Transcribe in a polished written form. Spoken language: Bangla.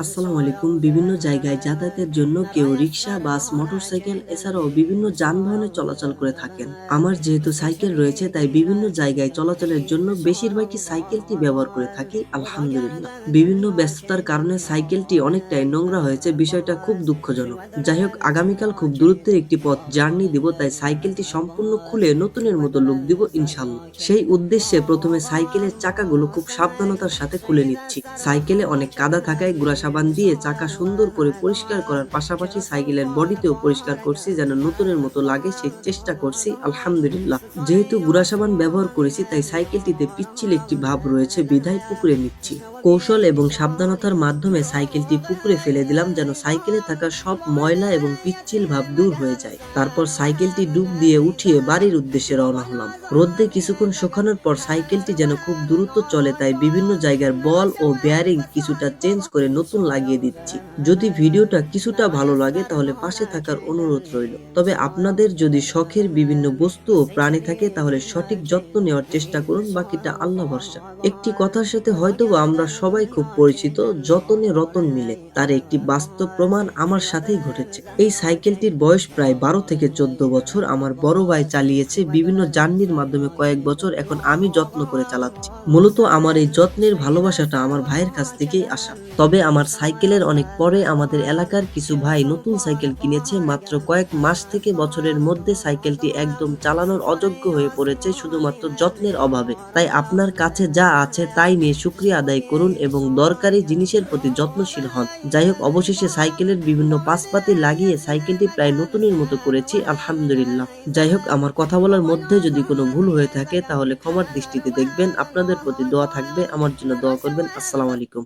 আসসালামু আলাইকুম। বিভিন্ন জায়গায় যাতায়াতের জন্য কেউ রিক্সা, বাস, মোটরসাইকেল এছাড়াও বিভিন্ন যানবাহনে চলাচল করে থাকেন। আমার যেহেতু সাইকেল রয়েছে তাই বিভিন্ন জায়গায় চলাচলের জন্য বেশিরভাগই সাইকেলটি ব্যবহার করে থাকি আলহামদুলিল্লাহ। বিভিন্ন ব্যস্ততার কারণে সাইকেলটি অনেকটাই নোংরা হয়েছে, বিষয়টা খুব দুঃখজনক। যাই হোক, আগামীকাল খুব দূরত্বের একটি পথ জার্নি দিব, তাই সাইকেলটি সম্পূর্ণ খুলে নতুনের মতো লুক দিব ইনশাআল্লাহ। সেই উদ্দেশ্যে প্রথমে সাইকেলের চাকাগুলো খুব সাবধানতার সাথে খুলে নিচ্ছি। সাইকেলে অনেক কাদা থাকায় গুঁড়া সাবান দিয়ে চাকা সুন্দর করে পরিষ্কার করার পাশাপাশি সাইকেলের বডিতেও পরিষ্কার করছি যেন নতুনের মতো লাগে, সেই চেষ্টা করছি আলহামদুলিল্লাহ। যেহেতু গুঁড়া সাবান ব্যবহার করেছি তাই সাইকেলটিতে পিচ্ছিল একটি ভাব রয়েছে, বিধায় পুকুরে নিচ্ছি। কৌশল এবং সাবধানতার মাধ্যমে সাইকেলটি পুকুরে ফেলে দিলাম যেন সাইকেলে থাকা সব ময়লা এবং পিচ্ছিল ভাব দূর হয়ে যায়। তারপর সাইকেলটি ডুব দিয়ে উঠিয়ে বাড়ির উদ্দেশ্যে রওনা হলাম। রোদ্রে কিছুক্ষণ শুকানোর পর সাইকেলটি যেন খুব দ্রুত চলে তাই বিভিন্ন জায়গার বল ও বেয়ারিং কিছুটা চেঞ্জ করে নতুন লাগিয়ে দিচ্ছি। যদি ভিডিওটা কিছুটা ভালো লাগে তাহলে পাশে থাকার অনুরোধ রইল। তবে আপনাদের যদি শখের বিভিন্ন বস্তু ও প্রাণী থাকে তাহলে সঠিক যত্ন নেওয়ার চেষ্টা করুন, বাকিটা আল্লাহ ভরসা। একটি কথার সাথে হয়তো আমরা সবাই খুব পরিচিত, যতনে রতন মিলে, তার একটি বাস্তব প্রমাণ আমার সাথেই ঘটেছে। এই সাইকেলটির বয়স প্রায় 12 থেকে 14 বছর। আমার বড় ভাই চালিয়েছে বিভিন্ন জার্নির মাধ্যমে কয়েক বছর, এখন আমি যত্ন করে চালাচ্ছি। মূলত আমার এই যত্নের ভালোবাসাটা আমার ভাইয়ের কাছ থেকেই আসা। তবে আমার সাইকেলের অনেক পরে আমাদের এলাকার কিছু ভাই নতুন সাইকেল কিনেছে। মাত্র কয়েক মাস থেকে বছরের মধ্যে সাইকেলটি একদম চালানোর অযোগ্য হয়ে পড়েছে শুধুমাত্র যত্নের অভাবে। তাই আপনার কাছে যা আছে তাই নিয়ে শুকরিয়া আদায় করুন এবং দরকারি জিনিসের প্রতি যত্নশীল হন। যাই হোক, অবশেষে সাইকেলের বিভিন্ন পাশপাতি লাগিয়ে সাইকেলটি প্রায় নতুনের মতো করেছি আলহামদুলিল্লাহ। যাই হোক, আমার কথা বলার মধ্যে যদি কোনো ভুল হয়ে থাকে তাহলে ক্ষমার দৃষ্টিতে দেখবেন। আপনাদের প্রতি দোয়া থাকবে, আমার জন্য দোয়া করবেন। আসসালামু আলাইকুম।